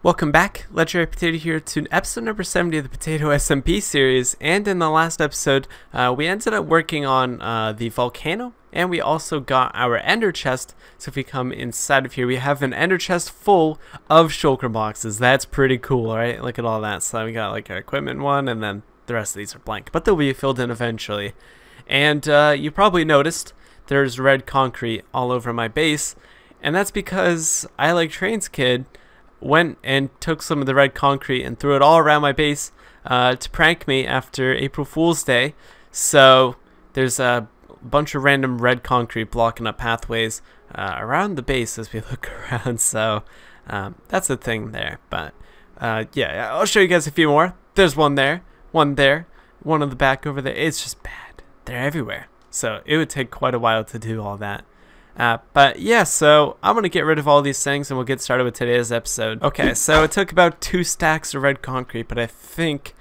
Welcome back, Legendary Potato here to episode number 70 of the Potato SMP series, and in the last episode we ended up working on the volcano, and we also got our ender chest. So if we come inside of here, we have an ender chest full of shulker boxes. That's pretty cool, right? Look at all that. So we got like our equipment one, and then the rest of these are blank, but they'll be filled in eventually. And you probably noticed there's red concrete all over my base, and that's because I Like Trains Kid went and took some of the red concrete and threw it all around my base to prank me after April Fool's Day. So there's a bunch of random red concrete blocking up pathways around the base as we look around. So that's the thing there. But yeah, I'll show you guys a few more. There's one there, one on the back over there. It's just bad. They're everywhere. So it would take quite a while to do all that. But yeah, so I'm going to get rid of all these things and we'll get started with today's episode. Okay, so it took about 2 stacks of red concrete, but I think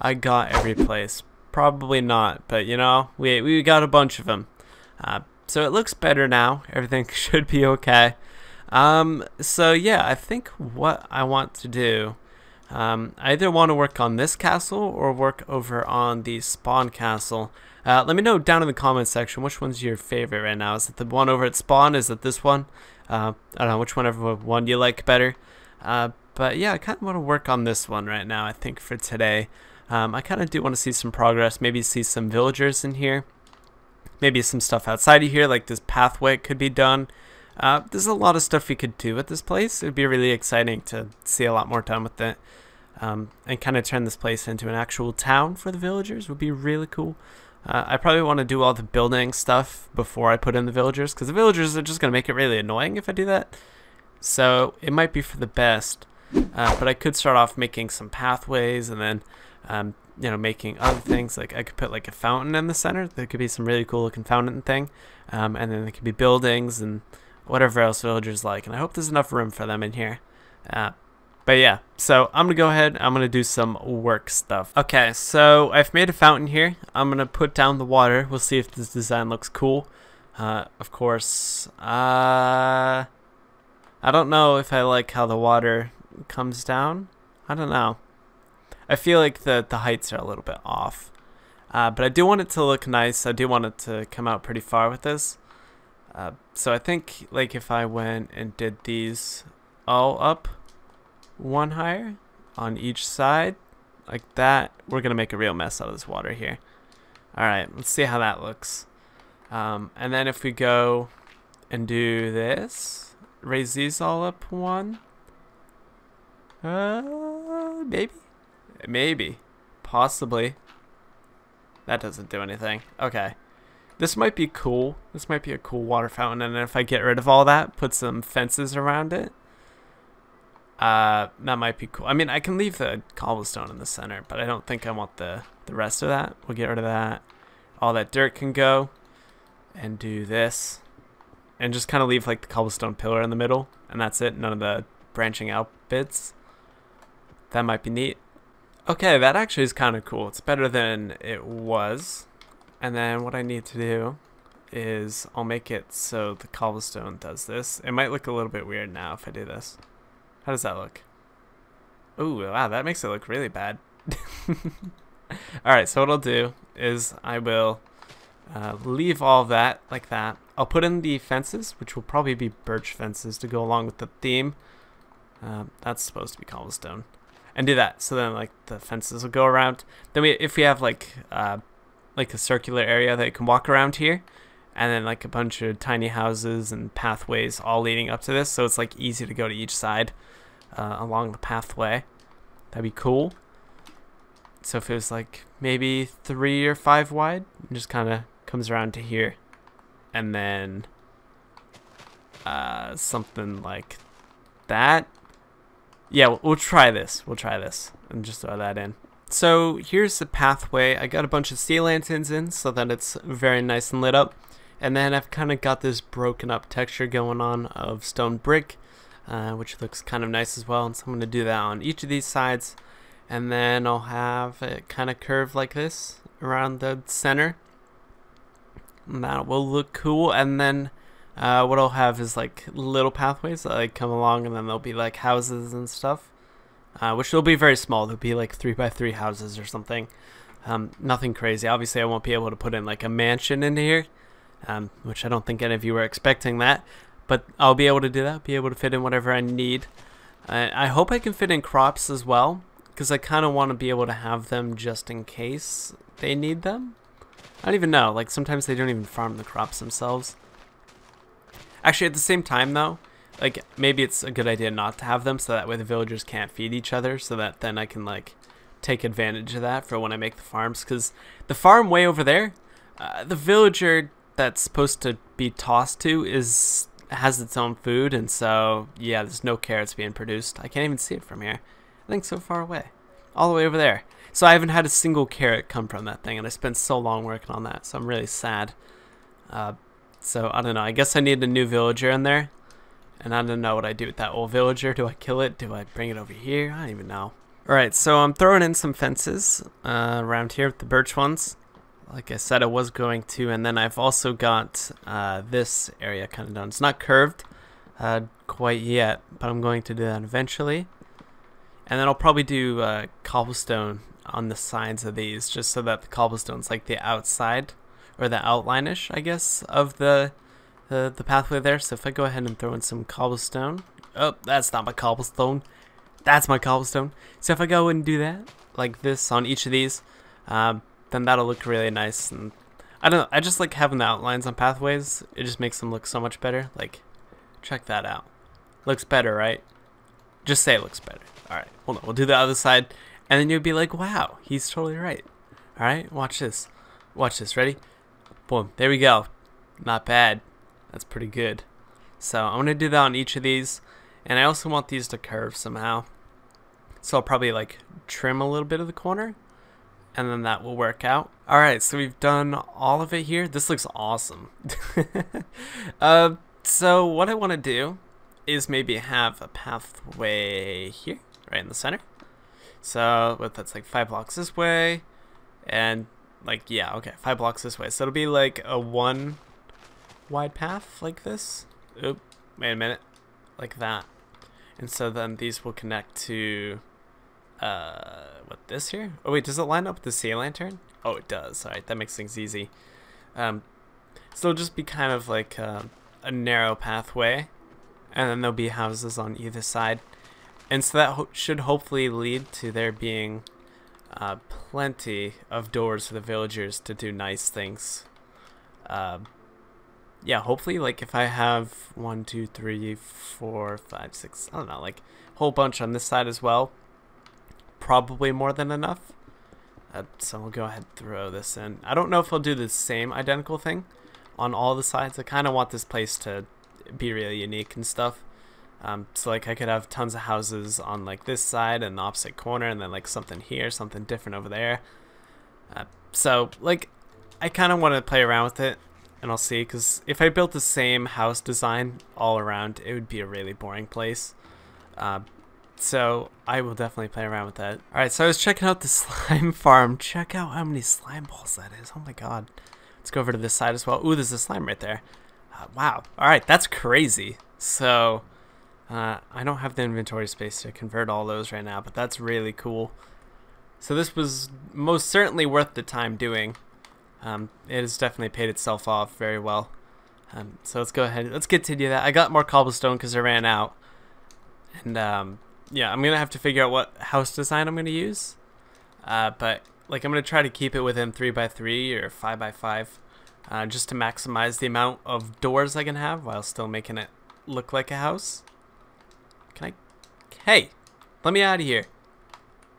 I got every place. Probably not, but you know, we got a bunch of them. So it looks better now. Everything should be okay. So yeah, I think what I want to do, I either want to work on this castle or work over on the spawn castle. Let me know down in the comments section which one's your favorite right now. Is it the one over at spawn? Is it this one? I don't know, which one you like better. But yeah, I kind of want to work on this one right now, I think, for today. I kind of do want to see some progress, maybe see some villagers in here. Maybe some stuff outside of here, like this pathway could be done. There's a lot of stuff we could do with this place. It would be really exciting to see a lot more done with it. And kind of turn this place into an actual town for the villagers would be really cool. I probably want to do all the building stuff before I put in the villagers, because the villagers are just going to make it really annoying if I do that. So it might be for the best. But I could start off making some pathways and then, you know, making other things. Like I could put like a fountain in the center. There could be some really cool looking fountain thing. And then there could be buildings and whatever else villagers like. And I hope there's enough room for them in here. But yeah, so I'm going to go ahead, I'm going to do some work stuff. Okay, so I've made a fountain here. I'm going to put down the water. We'll see if this design looks cool. Of course, I don't know if I like how the water comes down. I don't know. I feel like the heights are a little bit off. But I do want it to look nice. I do want it to come out pretty far with this. So I think like if I went and did these all up one higher on each side like that, we're gonna make a real mess out of this water here. Alright, let's see how that looks. And then if we go and do this, raise these all up one, maybe possibly that doesn't do anything. Okay, this might be cool. This might be a cool water fountain, and if I get rid of all that, put some fences around it, that might be cool. I mean, I can leave the cobblestone in the center, but I don't think I want the rest of that. We'll get rid of that. All that dirt can go. And do this. And just kind of leave like the cobblestone pillar in the middle. And that's it. None of the branching out bits. That might be neat. Okay, that actually is kind of cool. It's better than it was. And then what I need to do is I'll make it so the cobblestone does this. It might look a little bit weird now if I do this. How does that look? Ooh, wow, that makes it look really bad. Alright, so what I'll do is I will leave all of that like that. I'll put in the fences, which will probably be birch fences to go along with the theme. That's supposed to be cobblestone. And do that, so then like the fences will go around. Then if we have like a circular area that you can walk around here, and then like a bunch of tiny houses and pathways all leading up to this, so it's like easy to go to each side along the pathway. That'd be cool. So if it was like maybe 3 or 5 wide, it just kind of comes around to here, and then something like that. Yeah, we'll try this. We'll try this and just throw that in. So here's the pathway. I got a bunch of sea lanterns in so that it's very nice and lit up. And then I've kind of got this broken up texture going on of stone brick, which looks kind of nice as well. And so I'm going to do that on each of these sides. And then I'll have it kind of curve like this around the center. And that will look cool. And then what I'll have is like little pathways that like come along, and then there'll be like houses and stuff. which will be very small. They'll be like 3x3 houses or something. Nothing crazy. Obviously, I won't be able to put in like a mansion in here, which I don't think any of you were expecting that. But I'll be able to do that. Be able to fit in whatever I need. I hope I can fit in crops as well, because I kind of want to be able to have them just in case they need them. I don't even know. Like sometimes they don't even farm the crops themselves. Actually, at the same time though, like maybe it's a good idea not to have them, so that way the villagers can't feed each other, so that then I can like take advantage of that for when I make the farms. Because the farm way over there, the villager that's supposed to be tossed to has its own food, and so yeah, there's no carrots being produced. I can't even see it from here. I think so far away, all the way over there. So I haven't had a single carrot come from that thing, and I spent so long working on that, so I'm really sad. So I don't know, I guess I need a new villager in there, and I don't know what I do with that old villager. Do I kill it? Do I bring it over here? I don't even know. Alright, so I'm throwing in some fences around here with the birch ones. Like I said, I was going to, and then I've also got this area kind of done. It's not curved quite yet, but I'm going to do that eventually. And then I'll probably do cobblestone on the sides of these, just so that the cobblestone's like the outside, or the outline-ish, I guess, of the pathway there. So if I go ahead and throw in some cobblestone. Oh, that's not my cobblestone. That's my cobblestone. So if I go and do that, like this on each of these, then that'll look really nice. And I don't know, I just like having the outlines on pathways. It just makes them look so much better. Like, check that out. Looks better, right? Just say it looks better. Alright, hold on. We'll do the other side, and then you'll be like, wow, he's totally right. Alright, watch this. Watch this. Ready? Boom. There we go. Not bad. That's pretty good. So I'm going to do that on each of these. And I also want these to curve somehow. So I'll probably like trim a little bit of the corner, and then that will work out. Alright, so we've done all of it here. This looks awesome. So what I want to do is maybe have a pathway here, right in the center. So that's like 5 blocks this way, and like, yeah, okay, 5 blocks this way. So it'll be like a 1 wide path like this. Oop, wait a minute. Like that. And so then these will connect to what, this here? Oh wait, does it line up with the sea lantern? Oh, it does. Alright, that makes things easy. So it'll just be kind of like a narrow pathway, and then there'll be houses on either side. And so that should hopefully lead to there being plenty of doors for the villagers to do nice things. Yeah, hopefully, like if I have 1, 2, 3, 4, 5, 6, I don't know, like a whole bunch on this side as well, probably more than enough. So I'll go ahead and throw this in. I don't know if I'll do the same identical thing on all the sides. I kind of want this place to be really unique and stuff. So like I could have tons of houses on like this side and the opposite corner, and then like something here, something different over there. So like I kind of want to play around with it, and I'll see, because if I built the same house design all around, it would be a really boring place. So I will definitely play around with that. Alright, so I was checking out the slime farm. Check out how many slime balls that is. Oh my god. Let's go over to this side as well. Ooh, there's a slime right there. Wow. Alright, that's crazy. So I don't have the inventory space to convert all those right now, but that's really cool. So this was most certainly worth the time doing. It has definitely paid itself off very well. So let's go ahead. Let's continue that. I got more cobblestone because I ran out. And yeah, I'm going to have to figure out what house design I'm going to use. But like I'm going to try to keep it within 3x3 or 5x5. Just to maximize the amount of doors I can have while still making it look like a house. Can I? Hey, let me out of here.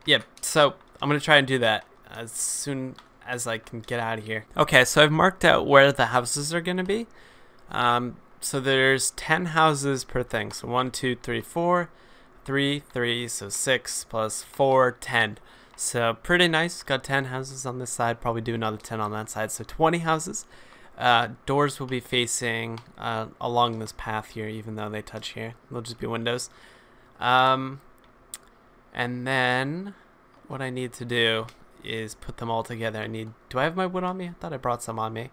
Yep, so I'm going to try and do that as soon as I can get out of here. Okay, so I've marked out where the houses are going to be. So there's 10 houses per thing. So 1, 2, 3, 4, 3, 3, so 6 plus 4, 10. So pretty nice. Got 10 houses on this side. Probably do another 10 on that side. So 20 houses. Doors will be facing along this path here, even though they touch here. They'll just be windows. And then what I need to do is put them all together. Do I have my wood on me? I thought I brought some on me.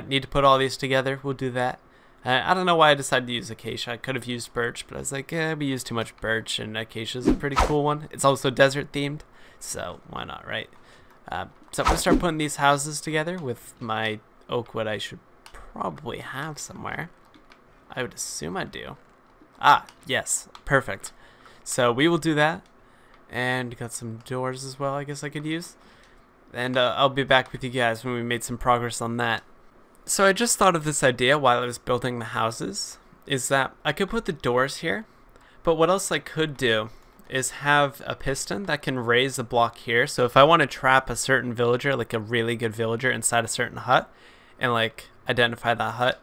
Need to put all these together. We'll do that. I don't know why I decided to use acacia. I could have used birch, but I was like, we use too much birch, and acacia is a pretty cool one. It's also desert themed, so why not, right? So I'm gonna start putting these houses together with my oak wood. I should probably have somewhere. I would assume I do. Ah, yes, perfect. So we will do that, and got some doors as well I guess I could use. And I'll be back with you guys when we made some progress on that. So I just thought of this idea while I was building the houses, is that I could put the doors here, but what else I could do is have a piston that can raise a block here. So if I want to trap a certain villager, like a really good villager inside a certain hut, and like identify that hut,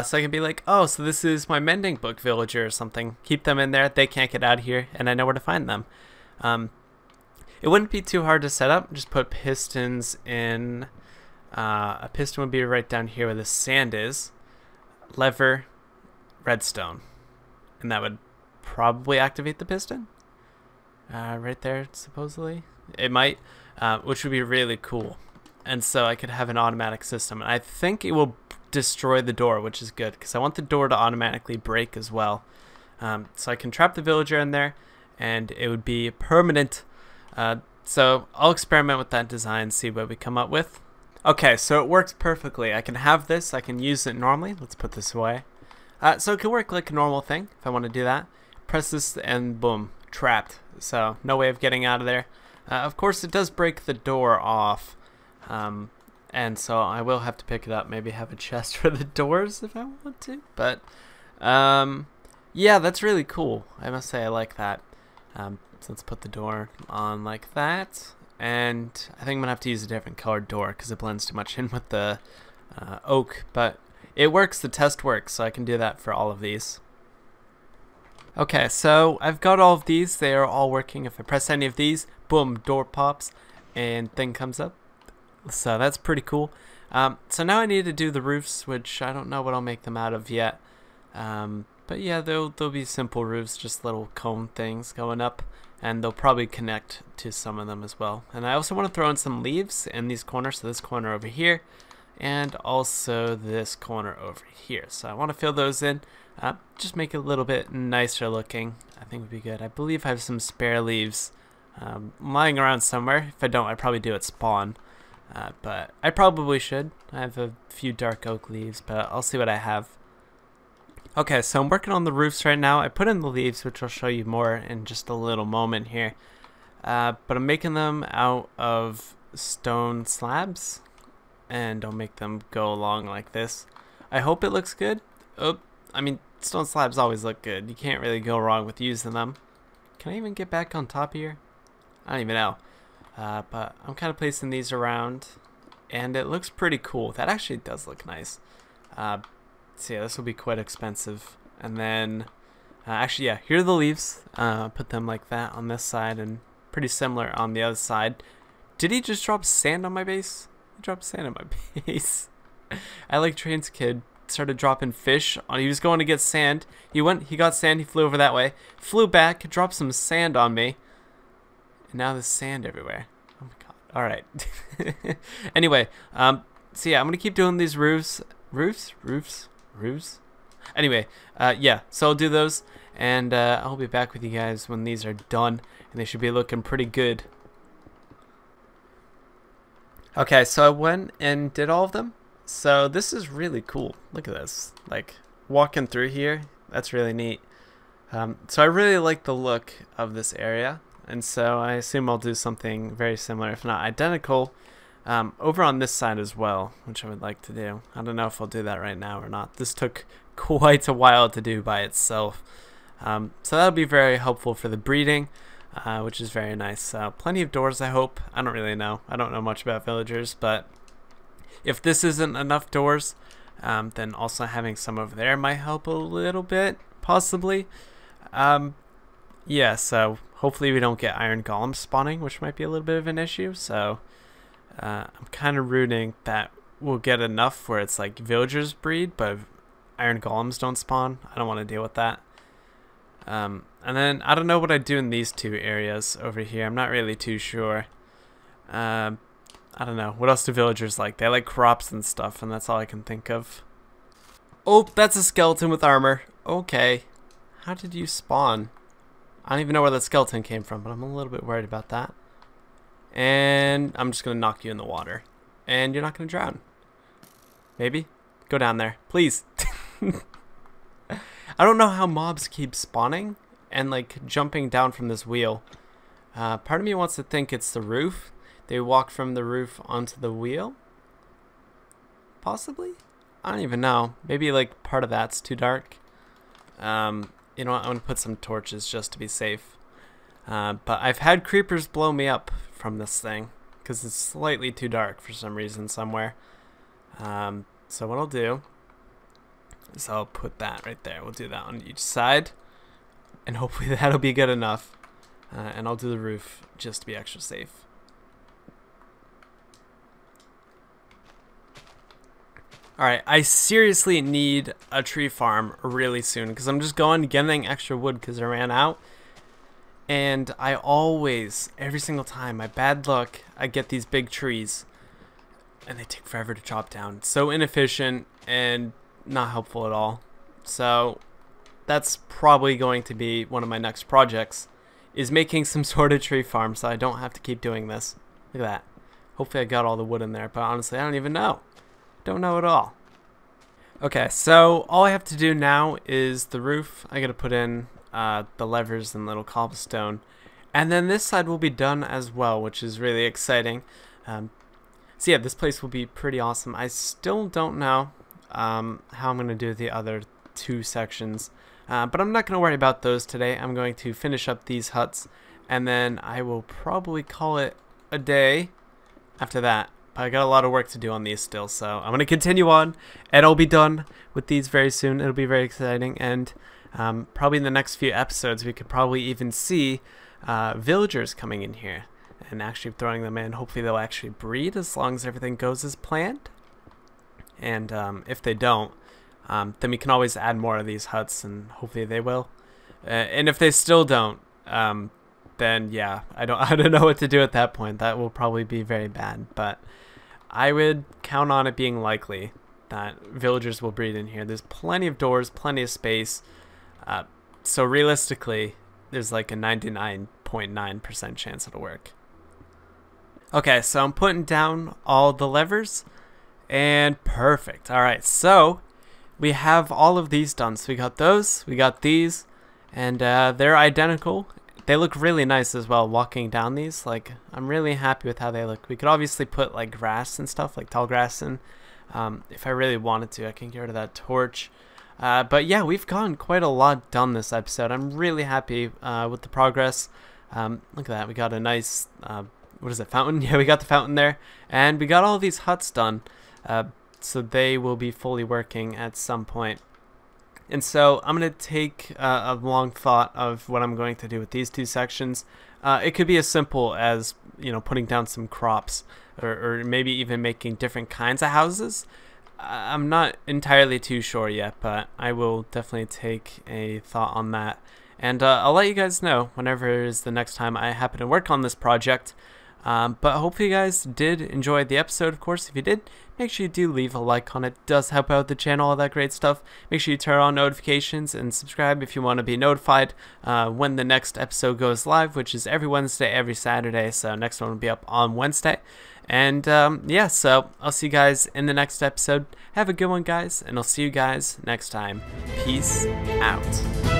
so I can be like, oh, so this is my mending book villager or something. Keep them in there, they can't get out of here, and I know where to find them. It wouldn't be too hard to set up, just put pistons in. A piston would be right down here where the sand is. Lever, redstone. And that would probably activate the piston. Right there, supposedly. It might, which would be really cool. And so I could have an automatic system. And I think it will destroy the door, which is good, because I want the door to automatically break as well. So I can trap the villager in there, and it would be permanent. So I'll experiment with that design, see what we come up with. Okay, so it works perfectly. I can have this, I can use it normally. Let's put this away. So it can work like a normal thing if I want to do that. Press this and boom, trapped. So no way of getting out of there. Of course it does break the door off. And so I will have to pick it up, maybe have a chest for the doors if I want to. But yeah, that's really cool. I must say I like that. So let's put the door on like that. And I think I'm gonna have to use a different colored door because it blends too much in with the oak, but it works, the test works, so I can do that for all of these. Okay, so I've got all of these, they are all working. If I press any of these, boom, door pops and thing comes up. So that's pretty cool. So now I need to do the roofs, which I don't know what I'll make them out of yet. But yeah, they'll be simple roofs, just little cone things going up. And they'll probably connect to some of them as well. And I also want to throw in some leaves in these corners. So this corner over here, and also this corner over here. So I want to fill those in, just make it a little bit nicer looking. I think would be good. I believe I have some spare leaves lying around somewhere. If I don't, I probably do at spawn. But I probably should. I have a few dark oak leaves, but I'll see what I have. Okay, so I'm working on the roofs right now. I put in the leaves, which I'll show you more in just a little moment here. But I'm making them out of stone slabs, and I'll make them go along like this. I hope it looks good. Oh, I mean, stone slabs always look good. You can't really go wrong with using them. Can I even get back on top here? I don't even know. But I'm kind of placing these around, and it looks pretty cool. That actually does look nice. So yeah, this will be quite expensive. And then, actually, yeah, here are the leaves. Put them like that on this side, and pretty similar on the other side. Did he just drop sand on my base? He dropped sand on my base. I like Train's kid started dropping fish. He was going to get sand. He got sand, he flew over that way. Flew back, dropped some sand on me. And now there's sand everywhere. Oh my god. Alright. Anyway, so yeah, I'm going to keep doing these roofs. Roofs? Anyway, yeah, so I'll do those, and I'll be back with you guys when these are done, and they should be looking pretty good. Okay, so I went and did all of them. So this is really cool. Look at this. Like, walking through here, that's really neat. So I really like the look of this area, and so I assume I'll do something very similar, if not identical, over on this side as well, which I would like to do. I don't know if I'll do that right now or not. This took quite a while to do by itself. So that'll be very helpful for the breeding, which is very nice. Plenty of doors, I hope. I don't really know. I don't know much about villagers, but if this isn't enough doors, then also having some over there might help a little bit, possibly. Yeah, so hopefully we don't get iron golems spawning, which might be a little bit of an issue. So I'm kind of rooting that we'll get enough where it's like villagers breed, but iron golems don't spawn. I don't want to deal with that. And then I don't know what I do in these two areas over here. I'm not really too sure. I don't know. What else do villagers like? They like crops and stuff, and that's all I can think of. Oh, that's a skeleton with armor. Okay. How did you spawn? I don't even know where that skeleton came from, but I'm a little bit worried about that. And I'm just going to knock you in the water. And you're not going to drown. Maybe? Go down there. Please. I don't know how mobs keep spawning and like jumping down from this wheel. Part of me wants to think it's the roof. They walk from the roof onto the wheel. Possibly? I don't even know. Maybe like part of that's too dark. You know what? I'm going to put some torches just to be safe. But I've had creepers blow me up from this thing because it's slightly too dark for some reason somewhere. So what I'll do is I'll put that right there. We'll do that on each side. And hopefully that'll be good enough. And I'll do the roof just to be extra safe. Alright, I seriously need a tree farm really soon because I'm just going getting extra wood because I ran out. And I always, every single time, my bad luck, I get these big trees and they take forever to chop down. It's so inefficient and not helpful at all. So that's probably going to be one of my next projects, is making some sort of tree farm so I don't have to keep doing this. Look at that. Hopefully I got all the wood in there, but honestly I don't even know. Don't know at all. Okay, so all I have to do now is the roof. I gotta put in the levers and little cobblestone, and then this side will be done as well, which is really exciting. So yeah, this place will be pretty awesome. I still don't know how I'm gonna do the other two sections, but I'm not gonna worry about those today. I'm going to finish up these huts, and then I will probably call it a day after that. I got a lot of work to do on these still, so I'm going to continue on, and I'll be done with these very soon. It'll be very exciting, and probably in the next few episodes we could probably even see villagers coming in here and actually throwing them in. Hopefully they'll actually breed as long as everything goes as planned, and if they don't, then we can always add more of these huts, and hopefully they will. And if they still don't, then yeah, I don't know what to do at that point. That will probably be very bad, but I would count on it being likely that villagers will breed in here. There's plenty of doors, plenty of space, so realistically there's like a 99.9% chance it'll work. Okay, so I'm putting down all the levers, and perfect. Alright, so we have all of these done. So we got those, we got these, and they're identical. They look really nice as well walking down these. Like, I'm really happy with how they look. We could obviously put like grass and stuff, like tall grass in. If I really wanted to, I can get rid of that torch. But yeah, we've gotten quite a lot done this episode. I'm really happy with the progress. Look at that. We got a nice, what is it, fountain? Yeah, we got the fountain there. And we got all these huts done. So they will be fully working at some point. And so I'm going to take a long thought of what I'm going to do with these two sections. It could be as simple as, you know, putting down some crops, or maybe even making different kinds of houses. I'm not entirely too sure yet, but I will definitely take a thought on that. And I'll let you guys know whenever it is the next time I happen to work on this project. But hopefully you guys did enjoy the episode. Of course, if you did, make sure you do leave a like on it. It does help out the channel, all that great stuff. Make sure you turn on notifications and subscribe if you want to be notified when the next episode goes live, which is every Wednesday, every Saturday. So next one will be up on Wednesday. And yeah, so I'll see you guys in the next episode. Have a good one, guys, and I'll see you guys next time. Peace out.